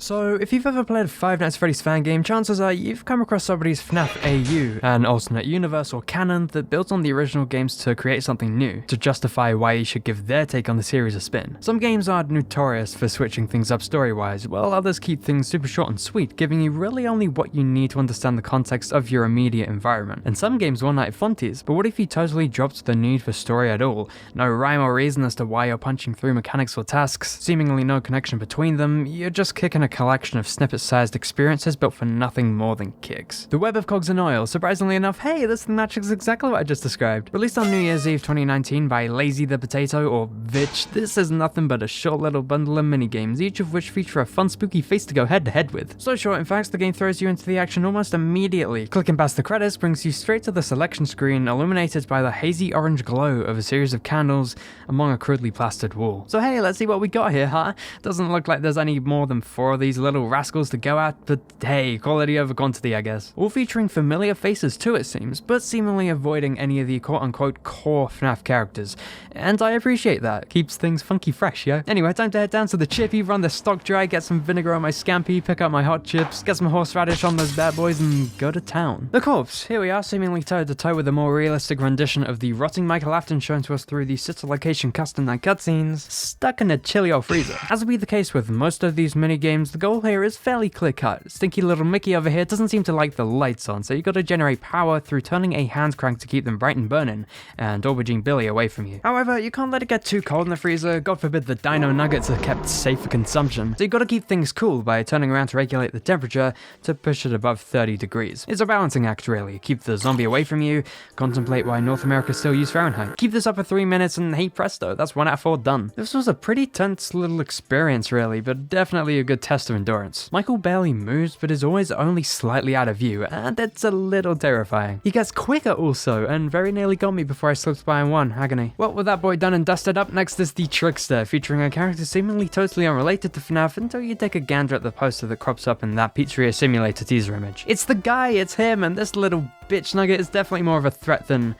So, if you've ever played a Five Nights at Freddy's fan game, chances are you've come across somebody's FNAF AU, an alternate universe or canon that builds on the original games to create something new, to justify why you should give their take on the series a spin. Some games are notorious for switching things up story-wise, while others keep things super short and sweet, giving you really only what you need to understand the context of your immediate environment. And some games one night funties, but what if you totally dropped the need for story at all? No rhyme or reason as to why you're punching through mechanics or tasks, seemingly no connection between them, you're just kicking a collection of snippet-sized experiences built for nothing more than kicks. The web of cogs and oil, surprisingly enough, hey, this matches exactly what I just described. Released on New Year's Eve 2019 by LazyThePotato or ViTCH, this is nothing but a short little bundle of minigames, each of which feature a fun spooky face to go head to head with. So short in fact, the game throws you into the action almost immediately. Clicking past the credits brings you straight to the selection screen, illuminated by the hazy orange glow of a series of candles among a crudely plastered wall. So hey, let's see what we got here, huh? Doesn't look like there's any more than 4 of these little rascals to go at, but hey, quality over quantity I guess. All featuring familiar faces too it seems, but seemingly avoiding any of the quote-unquote core FNAF characters, and I appreciate that. Keeps things funky fresh, yo. Anyway, time to head down to the chippy, run the stock dry, get some vinegar on my scampi, pick up my hot chips, get some horseradish on those bad boys, and go to town. The corpse, here we are, seemingly toe to toe with a more realistic rendition of the rotting Michael Afton shown to us through the sister location custom night cutscenes, stuck in a chilly old freezer. As will be the case with most of these minigames, the goal here is fairly clear cut. Stinky little Mickey over here doesn't seem to like the lights on, so you gotta generate power through turning a hand crank to keep them bright and burning, and Aubergine Billy away from you. However, you can't let it get too cold in the freezer, god forbid the dino nuggets are kept safe for consumption, so you gotta keep things cool by turning around to regulate the temperature to push it above 30 degrees. It's a balancing act really, keep the zombie away from you, contemplate why North America still use Fahrenheit. Keep this up for 3 minutes and hey presto, that's 1 out of 4 done. This was a pretty tense little experience really, but definitely a good test of endurance. Michael barely moves, but is always only slightly out of view, and it's a little terrifying. He gets quicker also, and very nearly got me before I slipped by in one, agony. Well, with that boy done and dusted, up next is the Trickster, featuring a character seemingly totally unrelated to FNAF until you take a gander at the poster that crops up in that Pizzeria Simulator teaser image. It's the guy, it's him, and this little bitch nugget is definitely more of a threat than...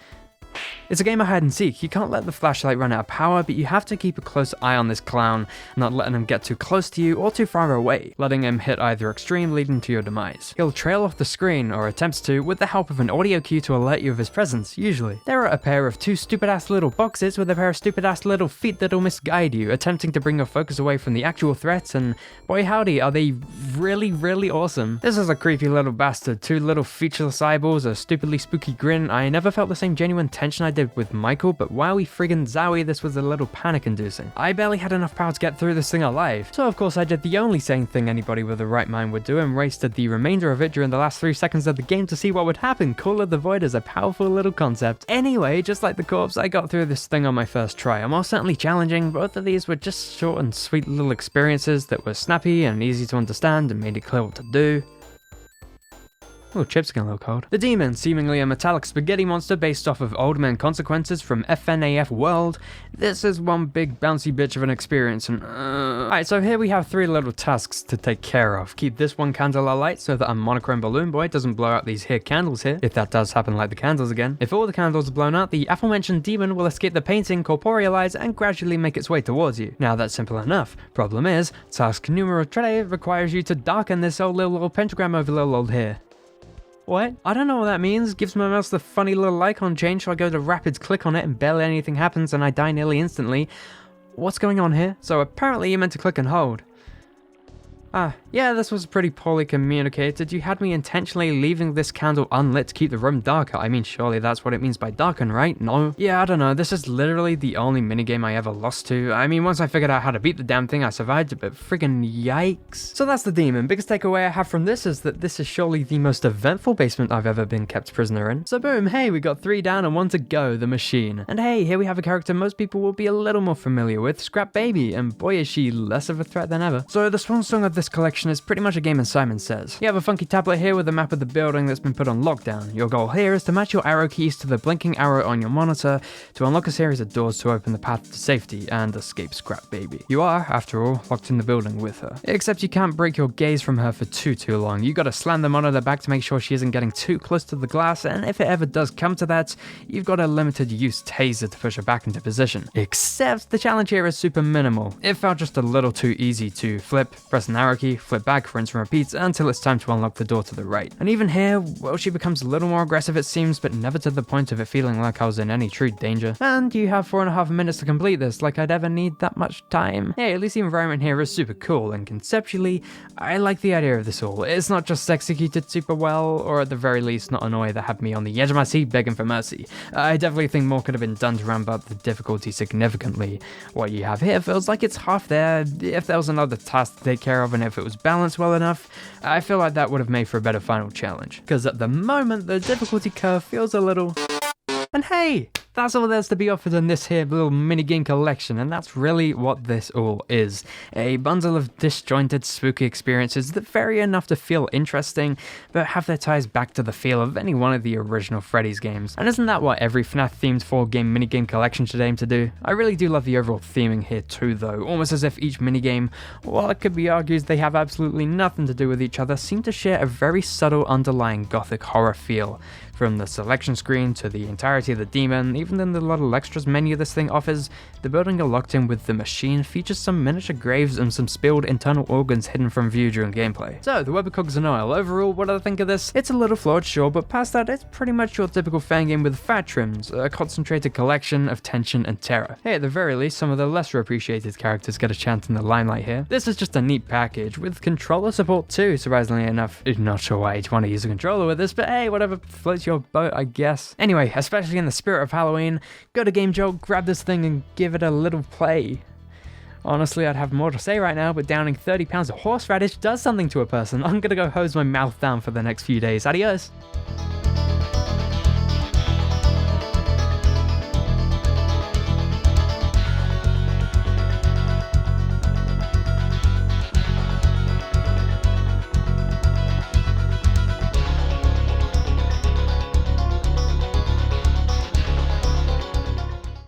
It's a game of hide and seek. You can't let the flashlight run out of power, but you have to keep a close eye on this clown, not letting him get too close to you or too far away, letting him hit either extreme leading to your demise. He'll trail off the screen, or attempts to, with the help of an audio cue to alert you of his presence, usually. There are a pair of 2 stupid-ass little boxes with a pair of stupid-ass little feet that'll misguide you, attempting to bring your focus away from the actual threat, and boy howdy, are they really awesome. This is a creepy little bastard, 2 little featureless eyeballs, a stupidly spooky grin. I never felt the same genuine tension I did with Michael, but wowie friggin' zowie, this was a little panic-inducing. I barely had enough power to get through this thing alive, so of course I did the only sane thing anybody with a right mind would do and wasted the remainder of it during the last 3 seconds of the game to see what would happen. Call of the Void is a powerful little concept. Anyway, just like the corpse, I got through this thing on my first try. I'm most certainly challenging. Both of these were just short and sweet little experiences that were snappy and easy to understand and made it clear what to do. Oh, chips getting a little cold. The Demon, seemingly a metallic spaghetti monster based off of Old Man Consequences from FNAF World. This is one big bouncy bitch of an experience and Alright, so here we have 3 little tasks to take care of. Keep this one candle alight so that a monochrome balloon boy doesn't blow out these here candles here, if that does happen like the candles again. If all the candles are blown out, the aforementioned demon will escape the painting, corporealize, and gradually make its way towards you. Now that's simple enough. Problem is, task numero 3 requires you to darken this old little pentagram over little old here. What? I don't know what that means. Gives my mouse the funny little icon change, so I go to rapid click on it and barely anything happens and I die nearly instantly. What's going on here? So apparently you're meant to click and hold. Yeah, this was pretty poorly communicated. You had me intentionally leaving this candle unlit to keep the room darker. I mean, surely that's what it means by darken, right? No? Yeah, I don't know. This is literally the only minigame I ever lost to. I mean, once I figured out how to beat the damn thing, I survived it, but friggin' yikes. So that's the Demon. Biggest takeaway I have from this is that this is surely the most eventful basement I've ever been kept prisoner in. So boom, hey, we got 3 down and 1 to go, the Machine. And hey, here we have a character most people will be a little more familiar with, Scrap Baby, and boy is she less of a threat than ever. So the swan song of this collection is pretty much a game as Simon says. You have a funky tablet here with a map of the building that's been put on lockdown. Your goal here is to match your arrow keys to the blinking arrow on your monitor to unlock a series of doors to open the path to safety and escape Scrap Baby. You are, after all, locked in the building with her. Except you can't break your gaze from her for too long. You gotta slam the monitor back to make sure she isn't getting too close to the glass, and if it ever does come to that, you've got a limited use taser to push her back into position. Except the challenge here is super minimal. It felt just a little too easy to flip, press an arrow arrow key, flip back, rinse and repeat until it's time to unlock the door to the right. And even here, well, she becomes a little more aggressive it seems, but never to the point of it feeling like I was in any true danger. And you have 4.5 minutes to complete this, like I'd ever need that much time. Hey, at least the environment here is super cool, and conceptually, I like the idea of this all. It's not just executed super well, or at the very least not an annoy that had me on the edge of my seat begging for mercy. I definitely think more could have been done to ramp up the difficulty significantly. What you have here feels like it's half there. If there was another task to take care of and if it was balanced well enough, I feel like that would have made for a better final challenge. Because at the moment, the difficulty curve feels a little... And hey, that's all there's to be offered in this here little minigame collection, and that's really what this all is. A bundle of disjointed, spooky experiences that vary enough to feel interesting, but have their ties back to the feel of any one of the original Freddy's games. And isn't that what every FNAF-themed 4-game minigame collection should aim to do? I really do love the overall theming here too though, almost as if each minigame, while it could be argued they have absolutely nothing to do with each other, seem to share a very subtle underlying gothic horror feel. From the selection screen to the entirety of the demon, even in the little extras menu this thing offers, the building you're locked in with the machine features some miniature graves and some spilled internal organs hidden from view during gameplay. So, the web of Cogs and Oil, overall, what do I think of this? It's a little flawed, sure, but past that, it's pretty much your typical Fangame with fat trims, a concentrated collection of tension and terror. Hey, at the very least, some of the lesser appreciated characters get a chance in the limelight here. This is just a neat package, with controller support too, surprisingly enough. Not sure why you'd want to use a controller with this, but hey, whatever floats your boat, I guess. Anyway, especially in the spirit of Halloween, go to Game Jolt, grab this thing and give it a little play. Honestly, I'd have more to say right now, but downing 30 pounds of horseradish does something to a person. I'm gonna go hose my mouth down for the next few days. Adios!